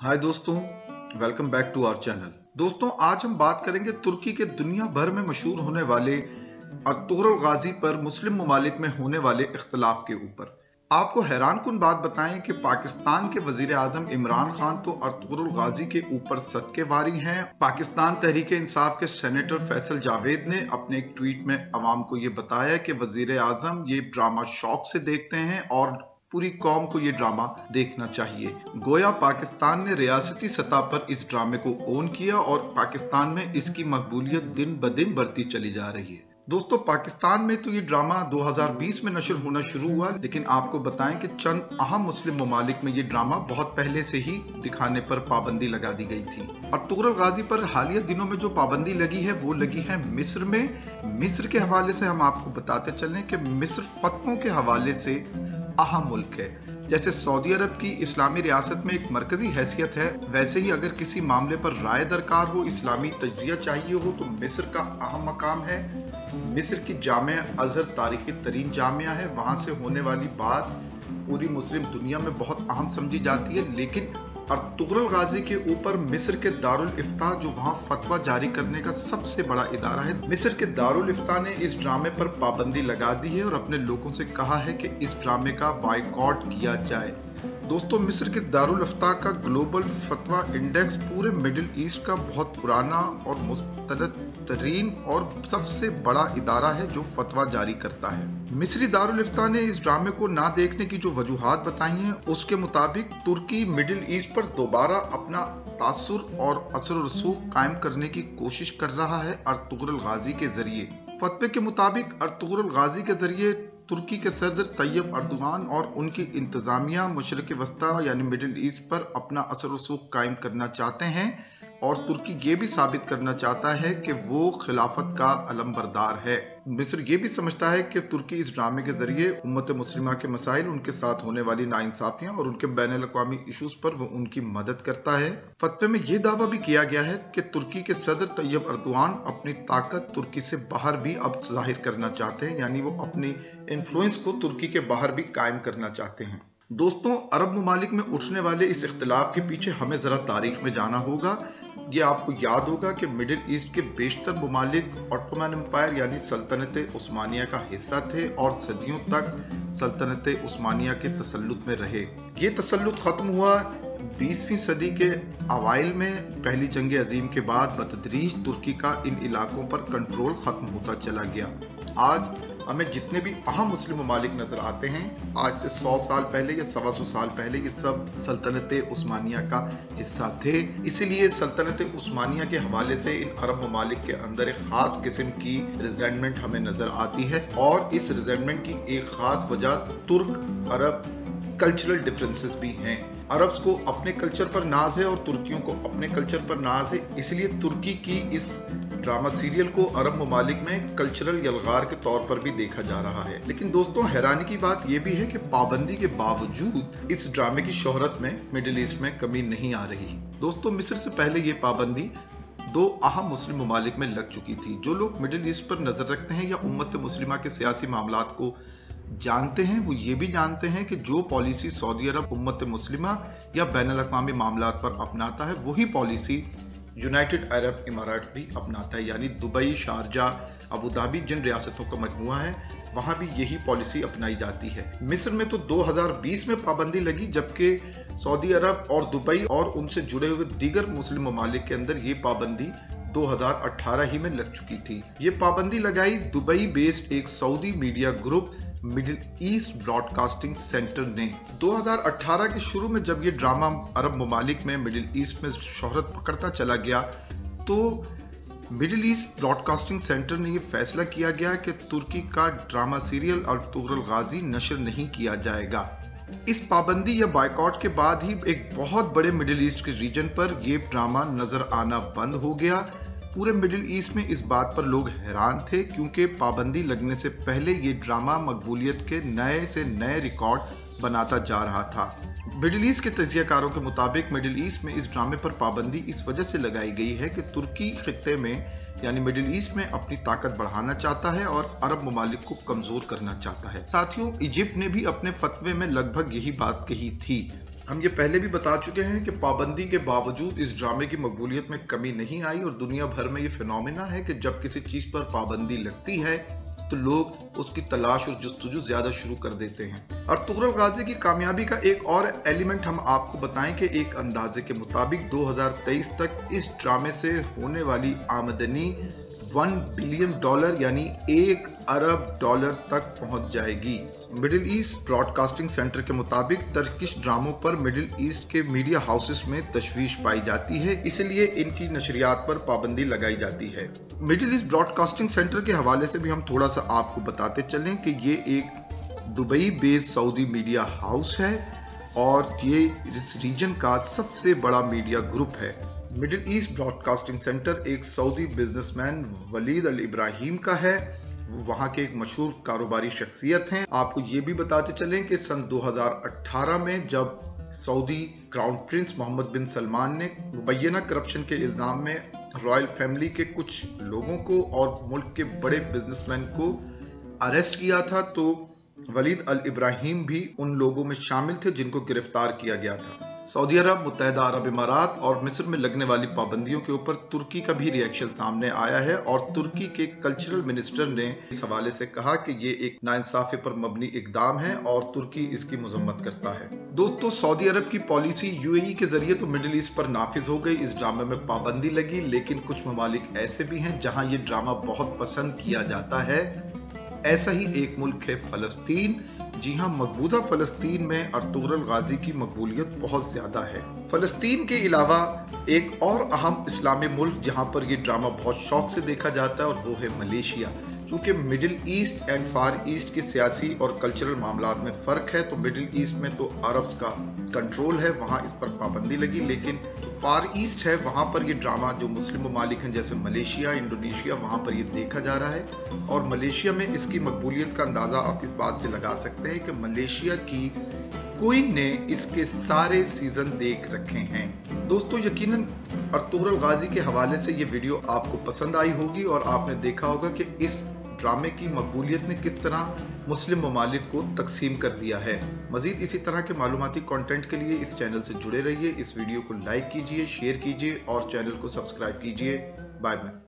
हाय दोस्तों, welcome back to our channel. दोस्तों, आज हम बात करेंगे तुर्की के दुनिया भर में मशहूर होने वाले अर्तुगरुल गाजी पर मुस्लिम ममालिक में होने वाले इख्तलाफ के ऊपर। आपको हैरान कुन बात बताएं कि पाकिस्तान के वजीर आजम इमरान खान तो अर्तुगरुल गाजी के ऊपर सदके वारी हैं। पाकिस्तान तहरीक इंसाफ के सेनेटर फैसल जावेद ने अपने एक ट्वीट में अवाम को ये बताया कि वजीर आजम ये ड्रामा शौक से देखते हैं और पूरी कौम को ये ड्रामा देखना चाहिए। गोया पाकिस्तान ने रियासती सतह पर इस ड्रामे को ओन किया और पाकिस्तान में इसकी मकबूलियत दिन ब दिन बढ़ती चली जा रही है। दोस्तों, पाकिस्तान में तो ये ड्रामा 2020 में नशर होना शुरू हुआ, लेकिन आपको बताएं कि चंद अहम मुस्लिम ममालिक में ये ड्रामा बहुत पहले से ही दिखाने पर पाबंदी लगा दी गई थी। अर्तुगरुल गाजी पर हालिया दिनों में जो पाबंदी लगी है वो लगी है मिस्र में। मिस्र के हवाले से हम आपको बताते चलें कि मिस्र फतवों के हवाले से अहम मुल्क है। जैसे सऊदी अरब की इस्लामी रियासत में एक मरकजी हैसियत है, वैसे ही अगर किसी मामले पर राय दरकार हो, इस्लामी तज्जिया चाहिए हो, तो मिस्र का अहम मकाम है। मिस्र की जामिया अजहर तारीखी तरीन जामिया है। वहां से होने वाली बात पूरी मुस्लिम दुनिया में बहुत अहम समझी जाती है। लेकिन अर्तुगरुल गाजी के ऊपर मिस्र के दारुल इफ्ता, जो वहां फतवा जारी करने का सबसे बड़ा इदारा है, मिस्र के दारुल इफ्ता ने इस ड्रामे पर पाबंदी लगा दी है और अपने लोगों से कहा है कि इस ड्रामे का बायकॉट किया जाए। दोस्तों, मिस्र के दारुल इफ्ता का ग्लोबल फतवा इंडेक्स पूरे मिडिल ईस्ट का बहुत पुराना और मुस्तनद तरीन और सबसे बड़ा इदारा है जो फतवा जारी करता है। मिस्री दारुल इफ्ता ने इस ड्रामे को ना देखने की जो वजूहात बताई हैं, उसके मुताबिक तुर्की मिडिल ईस्ट पर दोबारा अपना तासुर और असर रसूख कायम करने की कोशिश कर रहा है अर्तुगरुल गाजी के जरिए। फतवे के मुताबिक अर्तुगरुल गाजी के जरिए तुर्की के सदर तैयब अर्दोगान और उनकी इंतजामिया मशरिक वस्ता यानी मिडिल ईस्ट पर अपना असर रसूख कायम करना चाहते हैं और तुर्की ये भी साबित करना चाहता है कि वो खिलाफत का अलमबरदार है। मिस्र ये भी समझता है कि तुर्की इस ड्रामे के जरिए उम्मत मुस्लिमा के मसाइल, उनके साथ होने वाली नाइंसाफियां और उनके बैनुल अक़वामी इशूज पर वो उनकी मदद करता है। फतवे में ये दावा भी किया गया है कि तुर्की के सदर तैयब अर्दोगान अपनी ताकत तुर्की से बाहर भी अब जाहिर करना चाहते हैं, यानी वो अपनी इन्फ्लुएंस को तुर्की के बाहर भी कायम करना चाहते हैं। दोस्तों, अरब ममालिक में उठने वाले इस इख्तिलाफ के पीछे हमें जरा तारीख में जाना होगा। ये आपको याद होगा कि मिडिल ईस्ट के बेशतर ममालिक ऑटोमन एम्पायर यानी सल्तनत उस्मानिया का हिस्सा थे और सदियों तक सल्तनत उस्मानिया के तसल्लुत में रहे। ये तसल्लुत खत्म हुआ 20वीं सदी के अवाइल में। पहली जंग अजीम के बाद बतदरीज तुर्की का इन इलाकों पर कंट्रोल खत्म होता चला गया। आज हमें जितने भी अहम मुस्लिम ममालिक नजर आते हैं, आज से 100 साल पहले या 125 साल पहले ये सब सल्तनत उस्मानिया का हिस्सा थे। इसीलिए सल्तनत उस्मानिया के हवाले से इन अरब ममालिक के अंदर एक खास किस्म की रिजेंटमेंट हमें नजर आती है और इस रिजेंटमेंट की एक खास वजह तुर्क अरब कल्चरल डिफरेंसेस भी हैं। अरब्स को अपने कल्चर पर नाज है और तुर्कियों को अपने कल्चर पर नाज है। इसलिए तुर्की की इस ड्रामा सीरियल को अरब ममालिक में कल्चरल यलगार के तौर पर भी देखा जा रहा है। लेकिन दोस्तों, हैरानी की बात यह भी है कि पाबंदी के बावजूद इस ड्रामे की शोहरत में मिडिल ईस्ट में कमी नहीं आ रही। दोस्तों, मिस्र से पहले ये पाबंदी 2 अहम मुस्लिम ममालिक में लग चुकी थी। जो लोग मिडिल ईस्ट पर नजर रखते हैं या उम्मत मुस्लिमा के सियासी मामलात को जानते हैं, वो ये भी जानते हैं कि जो पॉलिसी सऊदी अरब उम्मत मुस्लिमा या बैनुल अक़वामी मामलात पर अपनाता है, वही पॉलिसी यूनाइटेड अरब इमारात भी अपनाता है। यानी दुबई, शारजाह, अबू धाबी जिन रियासतों का मजमुआ है, वहां भी यही पॉलिसी अपनाई जाती है। मिस्र में तो 2020 में पाबंदी लगी, जबकि सऊदी अरब और दुबई और उनसे जुड़े हुए दीगर मुस्लिम ममालिक के अंदर ये पाबंदी 2018 ही में लग चुकी थी। ये पाबंदी लगाई दुबई बेस्ड एक Saudi media group middle east broadcasting centre ने। 2018 के शुरू में जब ये ड्रामा अरब ममालिक में मिडिल ईस्ट में शोहरत पकड़ता चला गया, तो मिडिल ईस्ट ब्रॉडकास्टिंग सेंटर ने ये फैसला किया गया कि तुर्की का ड्रामा सीरियल अर्तुगरुल गाजी नशर नहीं किया जाएगा। इस पाबंदी या बायकॉट के बाद ही एक बहुत बड़े मिडिल ईस्ट के रीजन पर ये ड्रामा नजर आना बंद हो गया। पूरे मिडिल ईस्ट में इस बात पर लोग हैरान थे, क्योंकि पाबंदी लगने से पहले ये ड्रामा मकबूलियत के नए से नए रिकॉर्ड बनाता जा रहा था। मिडिल ईस्ट के तजियाकारों के मुताबिक मिडिल ईस्ट में इस ड्रामे पर पाबंदी इस वजह से लगाई गई है कि तुर्की खित्ते में यानी मिडिल ईस्ट में अपनी ताकत बढ़ाना चाहता है और अरब ममालिक को कमजोर करना चाहता है। साथियों, इजिप्ट ने भी अपने फतवे में लगभग यही बात कही थी। हम ये पहले भी बता चुके हैं कि पाबंदी के बावजूद इस ड्रामे की मकबूलियत में कमी नहीं आई और दुनिया भर में ये फिनोमेना है कि जब किसी चीज पर पाबंदी लगती है तो लोग उसकी तलाश और जुस्तजू ज्यादा शुरू कर देते हैं। अर्तुगरुल गाजी की कामयाबी का एक और एलिमेंट हम आपको बताएं कि एक अंदाजे के मुताबिक 2023 तक इस ड्रामे से होने वाली आमदनी $1 बिलियन यानी $1 अरब तक पहुंच जाएगी। मिडिल ईस्ट ब्रॉडकास्टिंग सेंटर के मुताबिक टर्किश ड्रामों पर मिडिल ईस्ट के मीडिया हाउसेस में तशवीश पाई जाती है, इसलिए इनकी नशरियात पर पाबंदी लगाई जाती है। मिडिल ईस्ट ब्रॉडकास्टिंग सेंटर के हवाले से भी हम थोड़ा सा आपको बताते चलें कि ये एक Dubai based Saudi media house है और ये इस रीजन का सबसे बड़ा मीडिया ग्रुप है। मिडिल ईस्ट ब्रॉडकास्टिंग सेंटर एक सऊदी बिजनेसमैन वलीद अल इब्राहिम का है, वहां के एक मशहूर कारोबारी शख्सियत हैं। आपको ये भी बताते चलें कि सन 2018 में जब सऊदी क्राउन प्रिंस मोहम्मद बिन सलमान ने मुबैना करप्शन के इल्जाम में रॉयल फैमिली के कुछ लोगों को और मुल्क के बड़े बिजनेसमैन को अरेस्ट किया था, तो वलीद अल इब्राहिम भी उन लोगों में शामिल थे जिनको गिरफ्तार किया गया था। सऊदी अरब, मुत्तहिदा अरब इमारात और मिस्र में लगने वाली पाबंदियों के ऊपर तुर्की का भी रिएक्शन सामने आया है और तुर्की के कल्चरल मिनिस्टर ने इस हवाले से कहा कि ये एक नाइंसाफी पर मबनी इकदाम है और तुर्की इसकी मजम्मत करता है। दोस्तों, सऊदी अरब की पॉलिसी यूएई के जरिए तो मिडिल ईस्ट पर नाफिज हो गई, इस ड्रामे में पाबंदी लगी, लेकिन कुछ ममालिक ऐसे भी हैं जहां ये ड्रामा बहुत पसंद किया जाता है। ऐसा ही एक मुल्क है फलस्तीन। जी हाँ, मकबूजा फलस्तीन में अर्तुगरुल गाजी की मकबूलियत बहुत ज्यादा है। फलस्तीन के अलावा एक और अहम इस्लामी मुल्क जहाँ पर ये ड्रामा बहुत शौक से देखा जाता है और वो है मलेशिया। क्योंकि middle east and far east के सियासी और कल्चरल मामलात में फर्क है, तो मिडिल ईस्ट में तो अरब्स का कंट्रोल है, वहाँ इस पर पाबंदी लगी, लेकिन जो फार ईस्ट है वहाँ पर ये ड्रामा जो मुस्लिम ममालिक हैं जैसे मलेशिया, इंडोनेशिया, वहाँ पर ये देखा जा रहा है। और मलेशिया में इसकी मकबूलियत का अंदाजा आप इस बात से लगा सकते हैं कि मलेशिया की क्वीन ने इसके सारे सीजन देख रखे हैं। दोस्तों, यकीनन अर्तुगरुल गाजी के हवाले से ये वीडियो आपको पसंद आई होगी और आपने देखा होगा कि इस ड्रामे की मकबूलियत ने किस तरह मुस्लिम ममालिक को तकसीम कर दिया है। मजीद इसी तरह के मालूमाती कंटेंट के लिए इस चैनल से जुड़े रहिए। इस वीडियो को लाइक कीजिए, शेयर कीजिए और चैनल को सब्सक्राइब कीजिए। Bye bye.